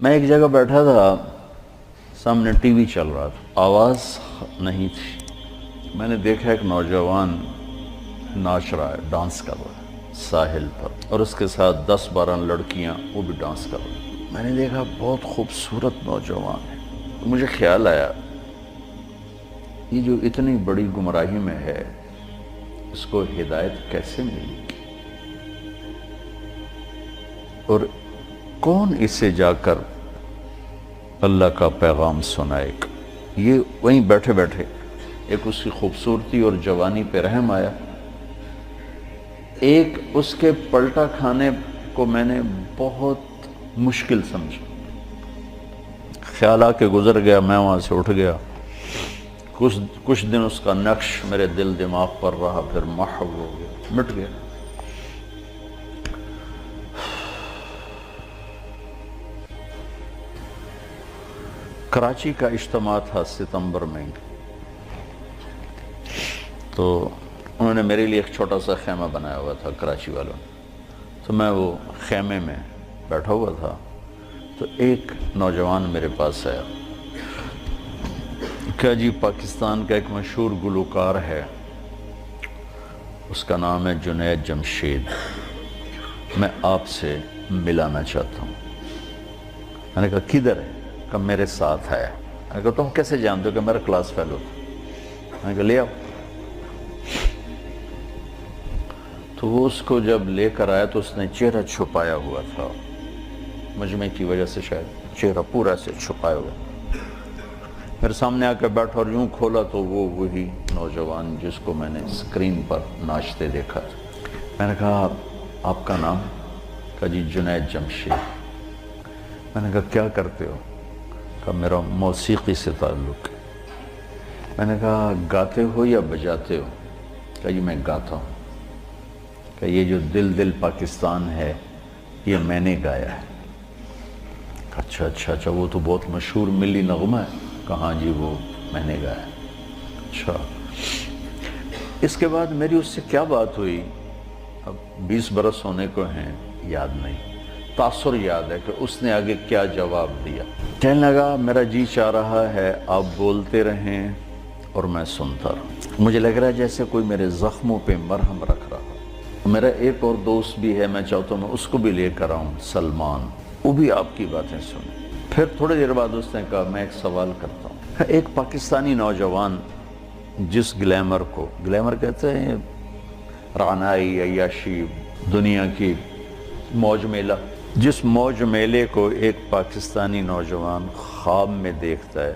میں ایک جگہ بیٹھا تھا، سامنے ٹی وی چل رہا تھا، آواز نہیں تھی۔ میں نے دیکھا ایک نوجوان ناچ رہا ہے، ڈانس کر رہا ہے ساحل پر، اور اس کے ساتھ 10-12 لڑکیاں وہ بھی ڈانس کر رہی ہیں۔ میں نے دیکھا بہت خوبصورت نوجوان ہے۔ مجھے خیال آیا یہ جو اتنی بڑی گمراہی میں ہے اس کو ہدایت کیسے ملی، اور کون اسے جا کر اللہ کا پیغام سنائے گا۔ یہ وہیں بیٹھے بیٹھے ایک اس کی خوبصورتی اور جوانی پہ رحم آیا، ایک اس کے پلٹا کھانے کو میں نے بہت مشکل سمجھا۔ خیال آ کے گزر گیا، میں وہاں سے اٹھ گیا۔ کچھ دن اس کا نقش میرے دل دماغ پر رہا، پھر محو ہو گیا، مٹ گیا۔ کراچی کا اجتماع تھا ستمبر میں، تو انہوں نے میرے لیے ایک چھوٹا سا خیمہ بنایا ہوا تھا کراچی والوں نے، تو میں وہ خیمے میں بیٹھا ہوا تھا، تو ایک نوجوان میرے پاس آیا کہ جی پاکستان کا ایک مشہور گلوکار ہے، اس کا نام ہے جنید جمشید، میں آپ سے ملانا چاہتا ہوں۔ میں نے کہا کدھر ہے؟ کہ میرے ساتھ ہے۔ میں نے کہا تم کیسے جانتے ہو؟ کہ میرا کلاس فیلو تھا۔ میں نے کہا لے آؤ۔ تو وہ اس کو جب لے کر آیا تو اس نے چہرہ چھپایا ہوا تھا، مجمع کی وجہ سے شاید چہرہ پورا سے چھپایا ہوا۔ میرے سامنے آ کے بیٹھا اور یوں کھولا تو وہ وہی نوجوان جس کو میں نے اسکرین پر ناچتے دیکھا تھا۔ میں نے کہا آپ کا نام؟ کہا جی جنید جمشید۔ میں نے کہا کیا کرتے ہو؟ کہا میرا موسیقی سے تعلق ہے۔ میں نے کہا گاتے ہو یا بجاتے ہو؟ کہا جی میں گاتا ہوں۔ کہ یہ جو دل دل پاکستان ہے یہ میں نے گایا ہے۔ اچھا اچھا اچھا، وہ تو بہت مشہور ملی نغمہ ہے۔ کہاں جی وہ میں نے گایا ہے۔ اچھا، اس کے بعد میری اس سے کیا بات ہوئی، اب 20 برس ہونے کو ہیں، یاد نہیں۔ تاثر یاد ہے کہ اس نے آگے کیا جواب دیا۔ کہنے لگا میرا جی چاہ رہا ہے آپ بولتے رہیں اور میں سنتا رہوں۔ مجھے لگ رہا ہے جیسے کوئی میرے زخموں پہ مرہم رکھ رہا۔ میرا ایک اور دوست بھی ہے، میں چاہتا ہوں میں اس کو بھی لے کر آؤں، سلمان، وہ بھی آپ کی باتیں سنیں۔ پھر تھوڑی دیر بعد اس نے کہا میں ایک سوال کرتا ہوں۔ ایک پاکستانی نوجوان جس گلیمر کو، گلیمر کہتے ہیں رعنائی، عیاشی، دنیا کی موج میلہ، جس موج میلے کو ایک پاکستانی نوجوان خواب میں دیکھتا ہے،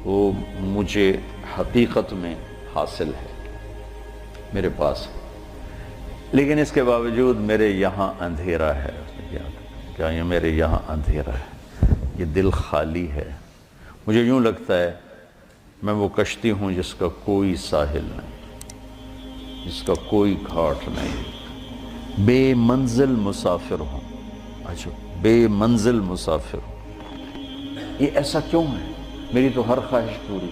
وہ مجھے حقیقت میں حاصل ہے، میرے پاس ہے۔ لیکن اس کے باوجود میرے یہاں اندھیرا ہے۔ کیا یہ میرے یہاں اندھیرا ہے، یہ دل خالی ہے۔ مجھے یوں لگتا ہے میں وہ کشتی ہوں جس کا کوئی ساحل نہیں، جس کا کوئی گھاٹ نہیں، بے منزل مسافر ہوں۔ اچھا، بے منزل مسافر ہوں، یہ ایسا کیوں ہے؟ میری تو ہر خواہش پوری۔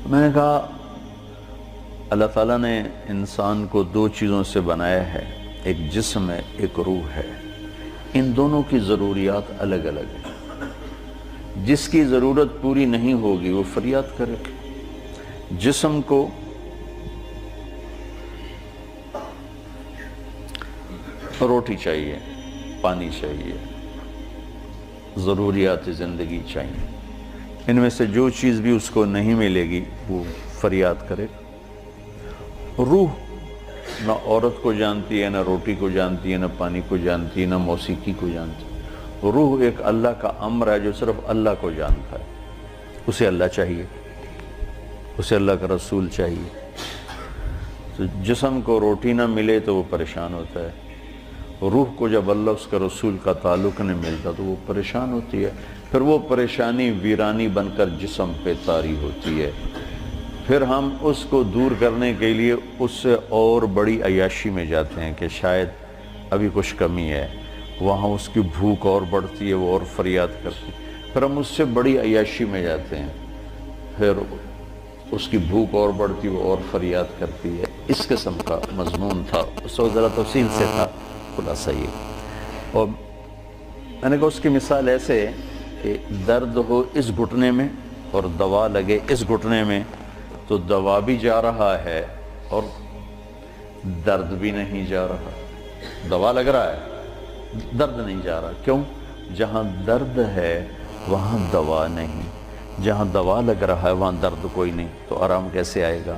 میں نے کہا اللہ تعالیٰ نے انسان کو 2 چیزوں سے بنایا ہے، ایک جسم ہے، ایک روح ہے۔ ان دونوں کی ضروریات الگ الگ ہیں۔ جس کی ضرورت پوری نہیں ہوگی وہ فریاد کرے۔ جسم کو روٹی چاہیے، پانی چاہیے، ضروریات زندگی چاہیے۔ ان میں سے جو چیز بھی اس کو نہیں ملے گی وہ فریاد کرے۔ روح نہ عورت کو جانتی ہے، نہ روٹی کو جانتی ہے، نہ پانی کو جانتی ہے، نہ موسیقی کو جانتی ہے۔ روح ایک اللہ کا امر ہے جو صرف اللہ کو جانتا ہے۔ اسے اللہ چاہیے، اسے اللہ کا رسول چاہیے۔ تو جسم کو روٹی نہ ملے تو وہ پریشان ہوتا ہے، روح کو جب اللہ اس کا رسول کا تعلق نہیں ملتا تو وہ پریشان ہوتی ہے۔ پھر وہ پریشانی ویرانی بن کر جسم پہ طاری ہوتی ہے۔ پھر ہم اس کو دور کرنے کے لیے اس سے اور بڑی عیاشی میں جاتے ہیں کہ شاید ابھی کچھ کمی ہے، وہاں اس کی بھوک اور بڑھتی ہے، وہ اور فریاد کرتی ہے۔ پھر ہم اس سے بڑی عیاشی میں جاتے ہیں، پھر اس کی بھوک اور بڑھتی ہے، وہ اور فریاد کرتی ہے۔ اس قسم کا مضمون تھا، اس وقت ذرا تفصیل سے تھا، خلاصہ یہ۔ اور میں نے کہا اس کی مثال ایسے کہ درد ہو اس گھٹنے میں اور دوا لگے اس گھٹنے میں، تو دوا بھی جا رہا ہے اور درد بھی نہیں جا رہا۔ دوا لگ رہا ہے، درد نہیں جا رہا۔ کیوں؟ جہاں درد ہے وہاں دوا نہیں، جہاں دوا لگ رہا ہے وہاں درد کوئی نہیں، تو آرام کیسے آئے گا؟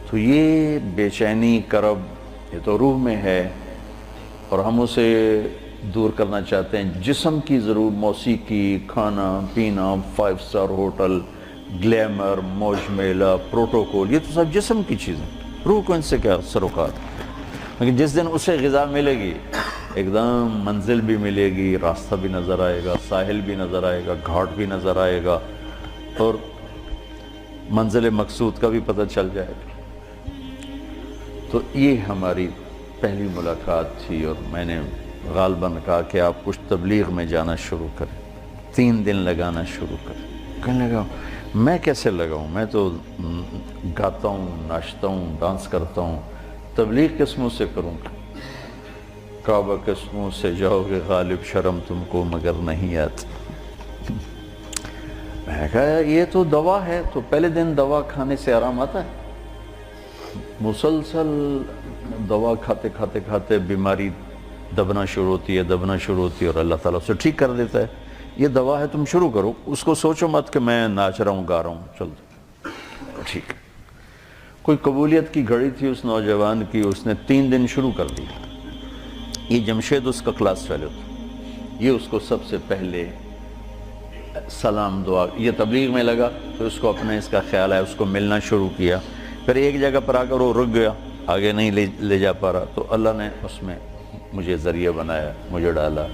تو یہ بے چینی، کرب، یہ تو روح میں ہے اور ہم اسے دور کرنا چاہتے ہیں۔ جسم کی ضرور موسیقی، کھانا پینا، 5 اسٹار ہوٹل، گلیمر، موج میلہ، پروٹوکول، یہ تو سب جسم کی چیزیں، روح کو ان سے کیا سروکار؟ لیکن جس دن اسے غذا ملے گی، ایک دم منزل بھی ملے گی، راستہ بھی نظر آئے گا، ساحل بھی نظر آئے گا، گھاٹ بھی نظر آئے گا، اور منزل مقصود کا بھی پتہ چل جائے گا۔ تو یہ ہماری پہلی ملاقات تھی، اور میں نے غالباً کہا کہ آپ کچھ تبلیغ میں جانا شروع کریں، 3 دن لگانا شروع کریں۔ کہنے لگا میں کیسے لگاؤں، میں تو گاتا ہوں، ناچتا ہوں، ڈانس کرتا ہوں، تبلیغ کس منہ سے کروں؟ کعبہ کس منہ سے جاؤ گے غالب، شرم تم کو مگر نہیں آتی۔ میں نے کہا یہ تو دوا ہے، تو پہلے دن دوا کھانے سے آرام آتا ہے؟ مسلسل دوا کھاتے کھاتے کھاتے بیماری دبنا شروع ہوتی ہے، دبنا شروع ہوتی ہے، اور اللہ تعالیٰ اسے ٹھیک کر دیتا ہے۔ یہ دوا ہے، تم شروع کرو، اس کو سوچو مت کہ میں ناچ رہا ہوں، گا رہا ہوں، چل ٹھیک۔ کوئی قبولیت کی گھڑی تھی اس نوجوان کی، اس نے 3 دن شروع کر دی۔ یہ جمشید اس کا کلاس فیلو تھا، یہ اس کو سب سے پہلے سلام دعا، یہ تبلیغ میں لگا تو اس کو اپنے اس کا خیال ہے، اس کو ملنا شروع کیا، پھر ایک جگہ پر آ کر وہ رک گیا، آگے نہیں لے جا پا رہا، تو اللہ نے اس میں مجھے ذریعہ بنایا، مجھے ڈالا۔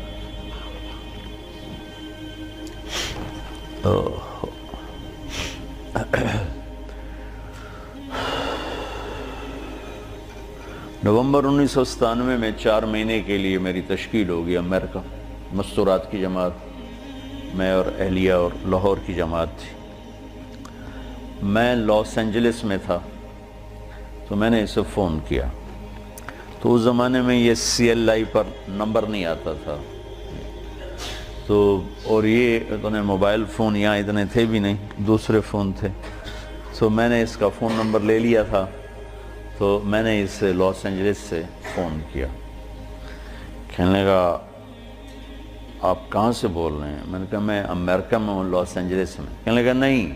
نومبر 1997 میں 4 مہینے کے لیے میری تشکیل ہوگی امریکہ، مستورات کی جماعت، میں اور اہلیہ اور لاہور کی جماعت تھی۔ میں لاس اینجلس میں تھا، تو میں نے اسے فون کیا، تو اس زمانے میں یہ CLI پر نمبر نہیں آتا تھا، تو اور یہ اتنے موبائل فون یہاں اتنے تھے بھی نہیں، دوسرے فون تھے، تو میں نے اس کا فون نمبر لے لیا تھا، تو میں نے اسے لاس اینجلس سے فون کیا۔ کہنے لگا آپ کہاں سے بول رہے ہیں؟ میں نے کہا میں امریکہ میں ہوں، لاس اینجلس میں۔ کہنے لگا نہیں،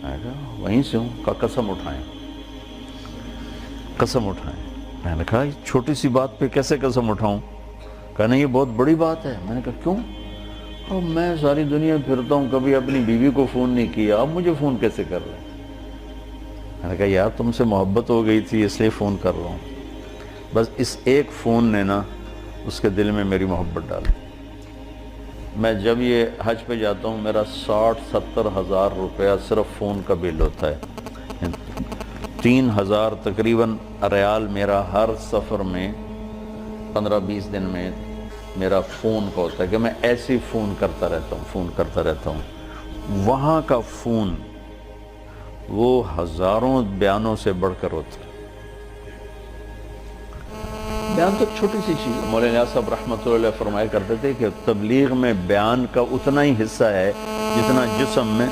میں نے کہا وہیں سے ہوں۔ کہا قسم اٹھائیں، قسم اٹھائیں۔ میں نے کہا چھوٹی سی بات پہ کیسے قسم اٹھاؤں؟ کہا نہیں یہ بہت بڑی بات ہے۔ میں نے کہا کیوں؟ اب میں ساری دنیا پھرتا ہوں، کبھی اپنی بیوی کو فون نہیں کیا، اب مجھے فون کیسے کر رہے ہیں؟ میں نے کہا یار تم سے محبت ہو گئی تھی اس لیے فون کر رہا ہوں۔ بس اس ایک فون نے نا اس کے دل میں میری محبت ڈالی۔ میں جب یہ حج پہ جاتا ہوں، میرا 60-70 ہزار روپیہ صرف فون کا بل ہوتا ہے، 3000 تقریباً ریال میرا ہر سفر میں 15-20 دن میں میرا فون کا ہوتا ہے کہ میں ایسے فون کرتا رہتا ہوں۔ وہاں کا فون وہ ہزاروں بیانوں سے بڑھ کر ہوتا ہے۔ بیان تو ایک چھوٹی سی چیز ہے۔ مولانا صاحب رحمۃ اللہ علیہ فرمایا کرتے تھے کہ تبلیغ میں بیان کا اتنا ہی حصہ ہے جتنا جسم میں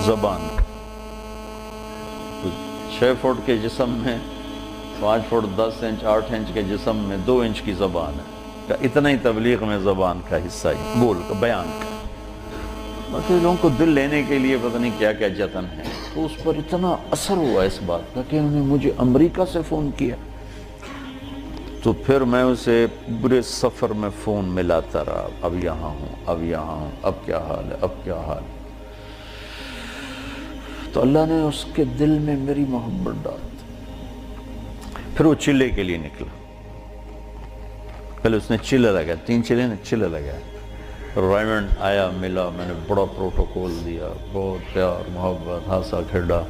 زبان کا۔ 6 فٹ کے جسم میں 5 فٹ 10 انچ 8 انچ کے جسم میں 2 انچ کی زبان ہے، اتنا ہی تبلیغ میں زبان کا حصہ ہے، بول کا، بیان کا۔ باقی لوگوں کو دل لینے کے لیے پتہ نہیں کیا کیا جتن ہے، تو اس پر اتنا اثر ہوا اس بات کا کہ انہوں نے مجھے امریکہ سے فون کیا۔ تو پھر میں اسے پورے سفر میں فون ملاتا رہا، اب یہاں ہوں، اب یہاں ہوں، اب کیا حال ہے، اب کیا حال ہے۔ تو اللہ نے اس کے دل میں میری محبت ڈال دی۔ پھر وہ چلے کے لیے نکلا، پہلے اس نے چلے لگایا، 3 چلے نے چلے لگایا۔ ریمنڈ آیا، ملا، میں نے بڑا پروٹوکول دیا، بہت پیار محبت، ہنسا کھیڈا۔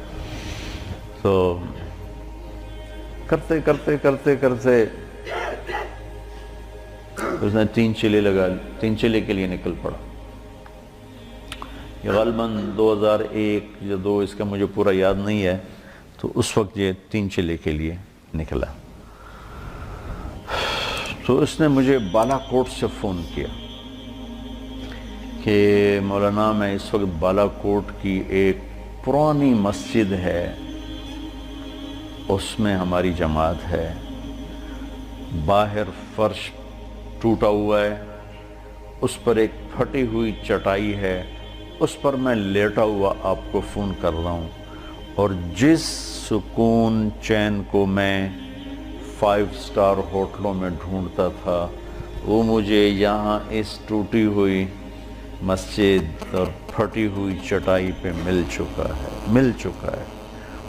تو کرتے کرتے کرتے کرتے اس نے 3 چلے لگا، 3 چلے کے لیے نکل پڑا۔ یہ غالباً 2001 یا 2، اس کا مجھے پورا یاد نہیں ہے، تو اس وقت یہ 3 چلے کے لیے نکلا۔ تو اس نے مجھے بالا کوٹ سے فون کیا کہ مولانا میں اس وقت بالا کوٹ کی ایک پرانی مسجد ہے، اس میں ہماری جماعت ہے، باہر فرش ٹوٹا ہوا ہے، اس پر ایک پھٹی ہوئی چٹائی ہے، اس پر میں لیٹا ہوا آپ کو فون کر رہا ہوں، اور جس سکون چین کو میں 5 اسٹار ہوٹلوں میں ڈھونڈتا تھا وہ مجھے یہاں اس ٹوٹی ہوئی مسجد اور پھٹی ہوئی چٹائی پہ مل چکا ہے۔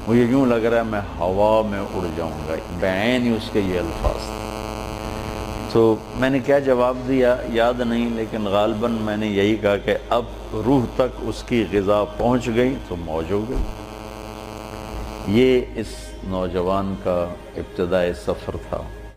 مجھے یوں لگ رہا ہے میں ہوا میں اڑ جاؤں گا، بعین ہی اس کے یہ الفاظ تھے۔ تو میں نے کیا جواب دیا یاد نہیں، لیکن غالباً میں نے یہی کہا کہ اب روح تک اس کی غذا پہنچ گئی تو موج ہو گئی۔ یہ اس نوجوان کا ابتدائی سفر تھا۔